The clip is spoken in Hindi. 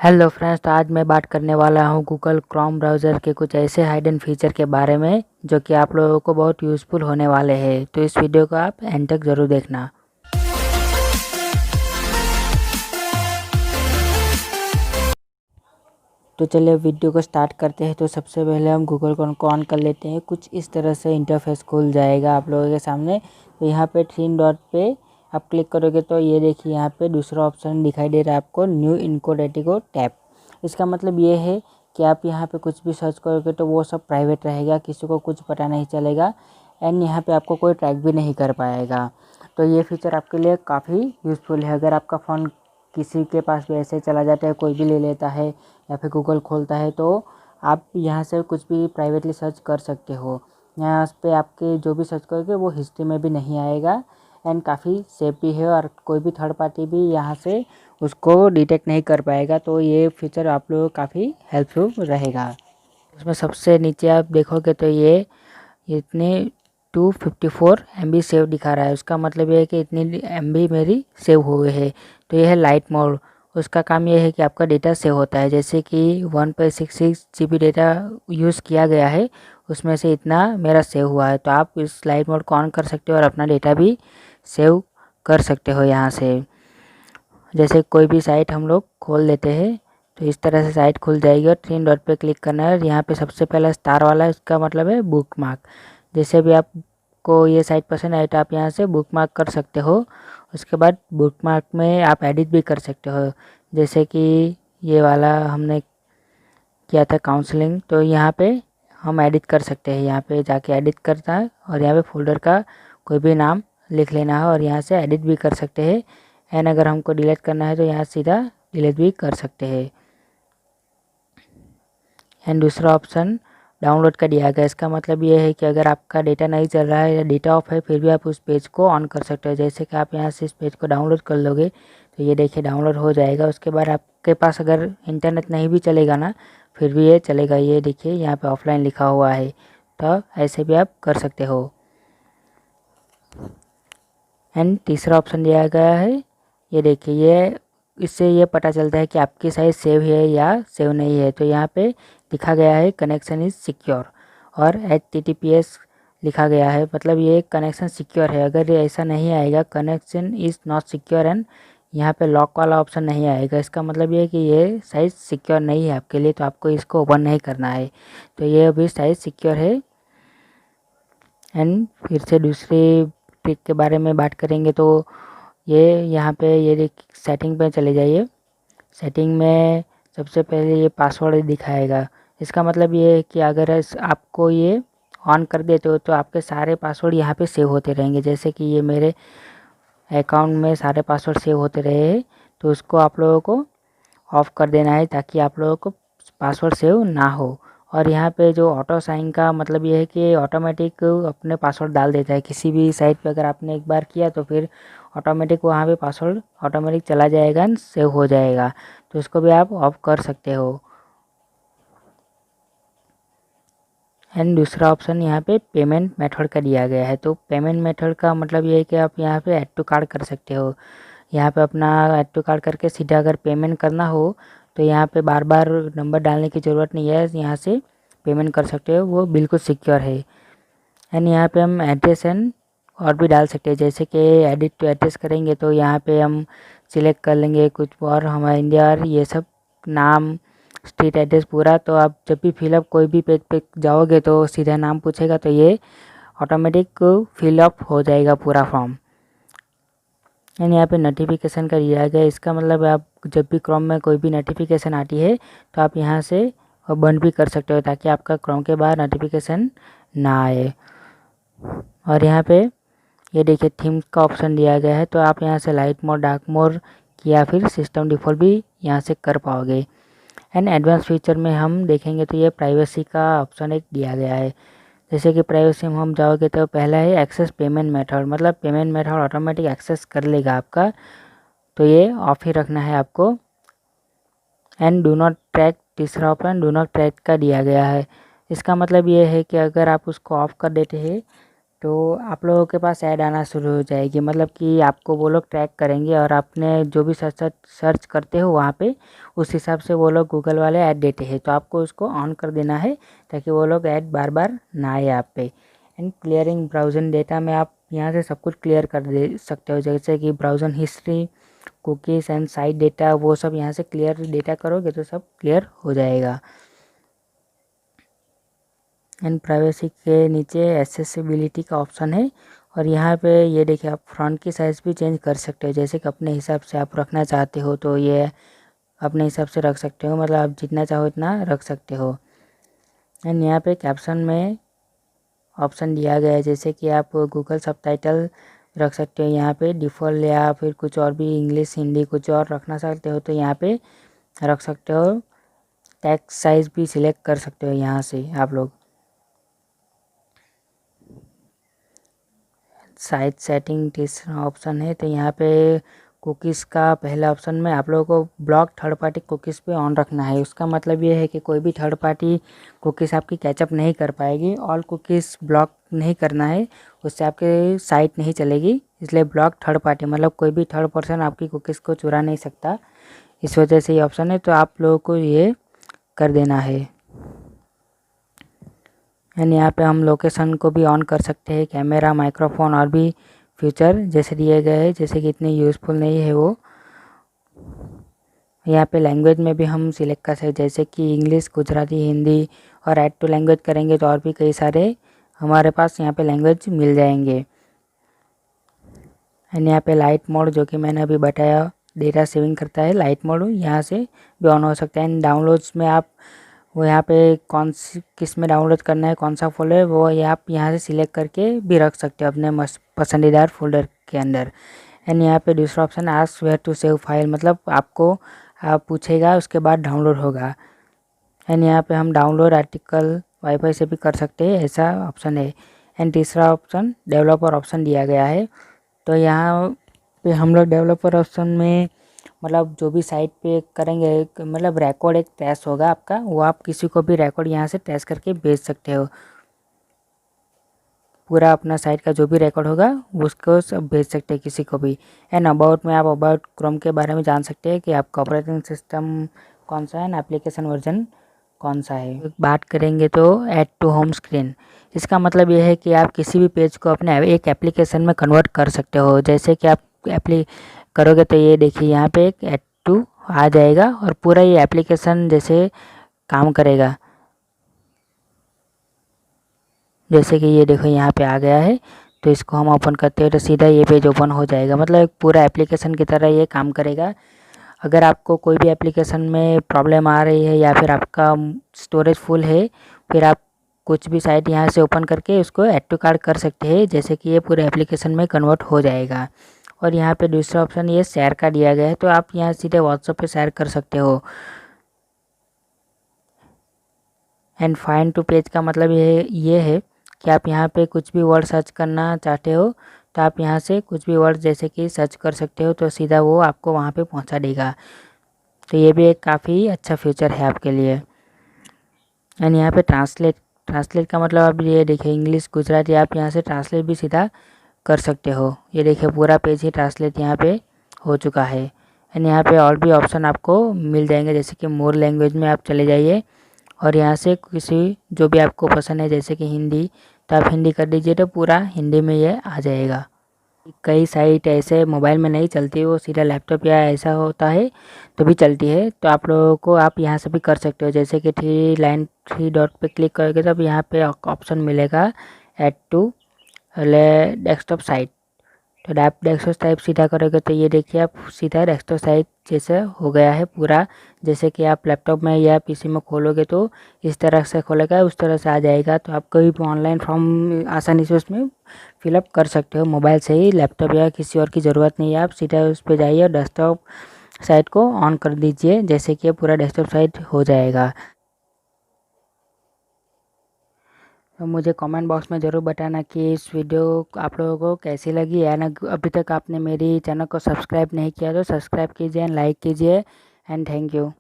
हेलो फ्रेंड्स, तो आज मैं बात करने वाला हूं गूगल क्रोम ब्राउज़र के कुछ ऐसे हाइडन फीचर के बारे में जो कि आप लोगों को बहुत यूज़फुल होने वाले हैं। तो इस वीडियो को आप एंड तक ज़रूर देखना। तो चलिए वीडियो को स्टार्ट करते हैं। तो सबसे पहले हम गूगल क्रोम को ऑन कर लेते हैं। कुछ इस तरह से इंटरफेस खुल जाएगा आप लोगों के सामने। तो यहाँ पे 3 डॉट पे आप क्लिक करोगे तो ये देखिए यहाँ पे दूसरा ऑप्शन दिखाई दे रहा है आपको, न्यू इनकोडेटिगो टैब। इसका मतलब ये है कि आप यहाँ पे कुछ भी सर्च करोगे तो वो सब प्राइवेट रहेगा, किसी को कुछ पता नहीं चलेगा एंड यहाँ पे आपको कोई ट्रैक भी नहीं कर पाएगा। तो ये फीचर आपके लिए काफ़ी यूज़फुल है। अगर आपका फ़ोन किसी के पास भी ऐसे चला जाता है, कोई भी ले लेता है या फिर गूगल खोलता है, तो आप यहाँ से कुछ भी प्राइवेटली सर्च कर सकते हो। यहाँ पे आपके जो भी सर्च करोगे वो हिस्ट्री में भी नहीं आएगा एंड काफ़ी सेफ भी है और कोई भी थर्ड पार्टी भी यहाँ से उसको डिटेक्ट नहीं कर पाएगा। तो ये फीचर आप लोगों को काफ़ी हेल्पफुल रहेगा। उसमें सबसे नीचे आप देखोगे तो ये इतने 254 MB सेव दिखा रहा है। उसका मतलब ये है कि इतनी MB मेरी सेव हुए है। तो ये है लाइट मोड। उसका काम ये है कि आपका डेटा सेव होता है, जैसे कि 1.66 GB डेटा यूज़ किया गया है, उसमें से इतना मेरा सेव हुआ है। तो आप इस लाइट मोड को ऑन कर सकते हो और अपना डेटा भी सेव कर सकते हो यहाँ से। जैसे कोई भी साइट हम लोग खोल लेते हैं तो इस तरह से साइट खुल जाएगी और 3 डॉट पे क्लिक करना है। यहाँ पे सबसे पहला स्टार वाला है, इसका मतलब है बुक मार्क। जैसे भी आपको ये साइट पसंद आए तो आप यहाँ से बुक मार्क कर सकते हो। उसके बाद बुक मार्क में आप एडिट भी कर सकते हो, जैसे कि ये वाला हमने किया था काउंसलिंग, तो यहाँ पे हम एडिट कर सकते हैं। यहाँ पे जाके एडिट करता है और यहाँ पे फोल्डर का कोई भी नाम लिख लेना है और यहाँ से एडिट भी कर सकते हैं एंड अगर हमको डिलीट करना है तो यहाँ सीधा डिलीट भी कर सकते हैं। एंड दूसरा ऑप्शन डाउनलोड का दिया गया। इसका मतलब ये है कि अगर आपका डेटा नहीं चल रहा है या डेटा ऑफ है फिर भी आप उस पेज को ऑन कर सकते हो। जैसे कि आप यहाँ से इस पेज को डाउनलोड कर लोगे तो ये देखिए डाउनलोड हो जाएगा। उसके बाद आपके पास अगर इंटरनेट नहीं भी चलेगा ना फिर भी ये चलेगा। ये देखिए यहाँ पे ऑफलाइन लिखा हुआ है, तो ऐसे भी आप कर सकते हो। एंड तीसरा ऑप्शन दिया गया है, ये देखिए ये इससे ये पता चलता है कि आपकी साइट सेव है या सेव नहीं है। तो यहाँ पे लिखा गया है कनेक्शन इज़ सिक्योर और HTTPS लिखा गया है, मतलब ये कनेक्शन सिक्योर है। अगर ये ऐसा नहीं आएगा connection is not secure and यहाँ पे लॉक वाला ऑप्शन नहीं आएगा, इसका मतलब ये है कि ये साइट सिक्योर नहीं है आपके लिए, तो आपको इसको ओपन नहीं करना है। तो ये अभी साइट सिक्योर है। एंड फिर से दूसरी ट्रिक के बारे में बात करेंगे तो ये यहाँ पे ये सेटिंग पे चले जाइए। सेटिंग में सबसे पहले ये पासवर्ड दिखाएगा। इसका मतलब ये है कि अगर आपको ये ऑन कर देते हो तो आपके सारे पासवर्ड यहाँ पे सेव होते रहेंगे। जैसे कि ये मेरे अकाउंट में सारे पासवर्ड सेव होते रहे हैं, तो उसको आप लोगों को ऑफ़ कर देना है ताकि आप लोगों को पासवर्ड सेव ना हो। और यहाँ पे जो ऑटो साइन का मतलब ये है कि ऑटोमेटिक अपने पासवर्ड डाल देता है। किसी भी साइट पे अगर आपने एक बार किया तो फिर ऑटोमेटिक वहाँ पे पासवर्ड ऑटोमेटिक चला जाएगा एंड सेव हो जाएगा। तो इसको भी आप ऑफ कर सकते हो। एंड दूसरा ऑप्शन यहाँ पे पेमेंट मेथड का दिया गया है। तो पेमेंट मेथड का मतलब ये है कि आप यहाँ पे ऐड टू कार्ड कर सकते हो। यहाँ पे अपना ऐड टू कार्ड करके सीधा अगर पेमेंट करना हो तो यहाँ पे बार बार नंबर डालने की ज़रूरत नहीं है, यहाँ से पेमेंट कर सकते हो, वो बिल्कुल सिक्योर है। एंड यहाँ पे हम एड्रेस एंड और भी डाल सकते हैं, जैसे कि एडिट टू एड्रेस करेंगे तो यहाँ पे हम सिलेक्ट कर लेंगे कुछ और हमारा इंडिया और ये सब नाम स्ट्रीट एड्रेस पूरा। तो आप जब भी फिलअप कोई भी पेज पे जाओगे तो सीधा नाम पूछेगा तो ये ऑटोमेटिक फिलअप हो जाएगा पूरा फॉर्म। एंड यहाँ पे नोटिफिकेशन का दिया गया। इसका मतलब आप जब भी क्रोम में कोई भी नोटिफिकेशन आती है तो आप यहाँ से बंद भी कर सकते हो ताकि आपका क्रोम के बाहर नोटिफिकेशन ना आए। और यहाँ पे ये देखिए थीम का ऑप्शन दिया गया है, तो आप यहाँ से लाइट मोड, डार्क मोड या फिर सिस्टम डिफ़ॉल्ट भी यहाँ से कर पाओगे। एंड एडवांस फीचर में हम देखेंगे तो ये प्राइवेसी का ऑप्शन एक दिया गया है। जैसे कि प्राइवेसी में हम जाओगे तो पहला है एक्सेस पेमेंट मेथड, मतलब पेमेंट मेथड ऑटोमेटिक एक्सेस कर लेगा आपका, तो ये ऑफ ही रखना है आपको। एंड डू नॉट ट्रैक, तीसरा ऑप्शन डू नॉट ट्रैक का दिया गया है। इसका मतलब ये है कि अगर आप उसको ऑफ़ कर देते हैं तो आप लोगों के पास ऐड आना शुरू हो जाएगी, मतलब कि आपको वो लोग ट्रैक करेंगे और आपने जो भी सर्च करते हो वहाँ पे उस हिसाब से वो लोग गूगल वाले ऐड देते हैं। तो आपको उसको ऑन कर देना है ताकि वो लोग ऐड बार बार ना आए आप पे। एंड क्लियरिंग ब्राउज़र डेटा में आप यहाँ से सब कुछ क्लियर कर दे सकते हो, जैसे कि browser history, cookies and site data, वो सब यहाँ से क्लियर डेटा करोगे तो सब क्लियर हो जाएगा। एंड प्राइवेसी के नीचे एक्सेसिबिलिटी का ऑप्शन है और यहाँ पे ये देखिए आप फ्रंट की साइज़ भी चेंज कर सकते हो, जैसे कि अपने हिसाब से आप रखना चाहते हो तो ये अपने हिसाब से रख सकते हो, मतलब आप जितना चाहो इतना रख सकते हो। एंड यहाँ पे कैप्शन में ऑप्शन दिया गया है, जैसे कि आप गूगल सबटाइटल रख सकते हो यहाँ पे डिफ़ॉल्ट, या फिर कुछ और भी इंग्लिश हिंदी कुछ और रखना चाहते हो तो यहाँ पे रख सकते हो। टेक्स्ट साइज़ भी सिलेक्ट कर सकते हो यहाँ से आप लोग। साइज सेटिंग तीसरा ऑप्शन है, तो यहाँ पे कुकीज़ का पहला ऑप्शन में आप लोगों को ब्लॉक थर्ड पार्टी कुकीज़ पे ऑन रखना है। उसका मतलब ये है कि कोई भी थर्ड पार्टी कुकीज़ आपकी कैचअप नहीं कर पाएगी। ऑल कुकीज़ ब्लॉक नहीं करना है, उससे आपके साइट नहीं चलेगी, इसलिए ब्लॉक थर्ड पार्टी मतलब कोई भी थर्ड पर्सन आपकी कुकीज़ को चुरा नहीं सकता, इस वजह से ये ऑप्शन है। तो आप लोगों को ये कर देना है। एंड यहाँ पे हम लोकेशन को भी ऑन कर सकते हैं, कैमरा, माइक्रोफोन और भी फीचर जैसे दिए गए हैं, जैसे कि इतने यूज़फुल नहीं है वो। यहाँ पे लैंग्वेज में भी हम सिलेक्ट कर सकते हैं, जैसे कि इंग्लिश, गुजराती, हिंदी, और ऐड टू लैंग्वेज करेंगे तो और भी कई सारे हमारे पास यहाँ पे लैंग्वेज मिल जाएंगे। एंड यहाँ पे लाइट मोड, जो कि मैंने अभी बताया डेटा सेविंग करता है, लाइट मोड यहाँ से भी ऑन हो सकता है। एंड डाउनलोड्स में आप वो यहाँ पे कौन सी किस में डाउनलोड करना है, कौन सा फोल्डर है, वो आप यहाँ से सिलेक्ट करके भी रख सकते हो अपने पसंदीदार फोल्डर के अंदर। एंड यहाँ पे दूसरा option ask where to save file, मतलब आपको पूछेगा उसके बाद डाउनलोड होगा। एंड यहाँ पे हम डाउनलोड आर्टिकल वाईफाई से भी कर सकते हैं, ऐसा ऑप्शन है। एंड तीसरा ऑप्शन डेवलपर ऑप्शन दिया गया है, तो यहाँ पे हम लोग डेवलपर ऑप्शन में मतलब जो भी साइट पे करेंगे, मतलब रिकॉर्ड एक टेस्ट होगा आपका, वो आप किसी को भी रिकॉर्ड यहाँ से टेस्ट करके भेज सकते हो। पूरा अपना साइट का जो भी रिकॉर्ड होगा उसको सब भेज सकते हैं किसी को भी। एंड अबाउट में आप अबाउट क्रोम के बारे में जान सकते हैं कि आपका ऑपरेटिंग सिस्टम कौन सा है ना, एप्लीकेशन वर्जन कौन सा है। बात करेंगे तो ऐड टू होम स्क्रीन, इसका मतलब ये है कि आप किसी भी पेज को अपने एक एप्लीकेशन में कन्वर्ट कर सकते हो। जैसे कि आप करोगे तो ये देखिए यहाँ पे एक ऐड टू आ जाएगा और पूरा ये एप्लीकेशन जैसे काम करेगा। जैसे कि ये देखो यहाँ पे आ गया है, तो इसको हम ओपन करते हैं तो सीधा ये पेज ओपन हो जाएगा, मतलब एक पूरा एप्लीकेशन की तरह ये काम करेगा। अगर आपको कोई भी एप्लीकेशन में प्रॉब्लम आ रही है या फिर आपका स्टोरेज फुल है, फिर आप कुछ भी साइट यहाँ से ओपन करके उसको ऐड टू कार्ट कर सकते हैं, जैसे कि ये पूरे एप्लीकेशन में कन्वर्ट हो जाएगा। और यहाँ पे दूसरा ऑप्शन ये शेयर का दिया गया है, तो आप यहाँ सीधे व्हाट्सएप पे शेयर कर सकते हो। एंड फाइंड टू पेज का मतलब ये है कि आप यहाँ पे कुछ भी वर्ड सर्च करना चाहते हो तो आप यहाँ से कुछ भी वर्ड जैसे कि सर्च कर सकते हो, तो सीधा वो आपको वहाँ पे पहुँचा देगा। तो ये भी एक काफ़ी अच्छा फीचर है आपके लिए। एंड यहाँ पे ट्रांसलेट का मतलब अब ये देखिए इंग्लिश गुजराती, आप यहाँ से ट्रांसलेट भी सीधा कर सकते हो। ये देखिए पूरा पेज ही ट्रांसलेट यहाँ पे हो चुका है। एंड यहाँ पे और भी ऑप्शन आपको मिल जाएंगे, जैसे कि मोर लैंग्वेज में आप चले जाइए और यहाँ से किसी जो भी आपको पसंद है, जैसे कि हिंदी, तो आप हिंदी कर दीजिए तो पूरा हिंदी में ये आ जाएगा। कई साइट ऐसे मोबाइल में नहीं चलती, वो सीधा लैपटॉप या ऐसा होता है तो भी चलती है, तो आप लोगों को आप यहाँ से भी कर सकते हो। जैसे कि थ्री डॉट पे क्लिक करोगे तब यहाँ पे ऑप्शन मिलेगा ऐड टू डेस्कटॉप साइट, तो आप डेस्कटॉप टाइप सीधा करोगे तो ये देखिए आप सीधा डेस्कटॉप साइट जैसे हो गया है पूरा। जैसे कि आप लैपटॉप में या पीसी में खोलोगे तो इस तरह से खोलेगा, उस तरह से आ जाएगा। तो आप कोई भी ऑनलाइन फॉर्म आसानी से उसमें फिलअप कर सकते हो मोबाइल से ही, लैपटॉप या किसी और की ज़रूरत नहीं है। आप सीधा उस पर जाइए और डेस्कटॉप साइट को ऑन कर दीजिए, जैसे कि पूरा डेस्कटॉप साइट हो जाएगा। तो मुझे कमेंट बॉक्स में ज़रूर बताना कि इस वीडियो आप लोगों को कैसी लगी, या ना अभी तक आपने मेरी चैनल को सब्सक्राइब नहीं किया तो सब्सक्राइब कीजिए एंड लाइक कीजिए। And thank you.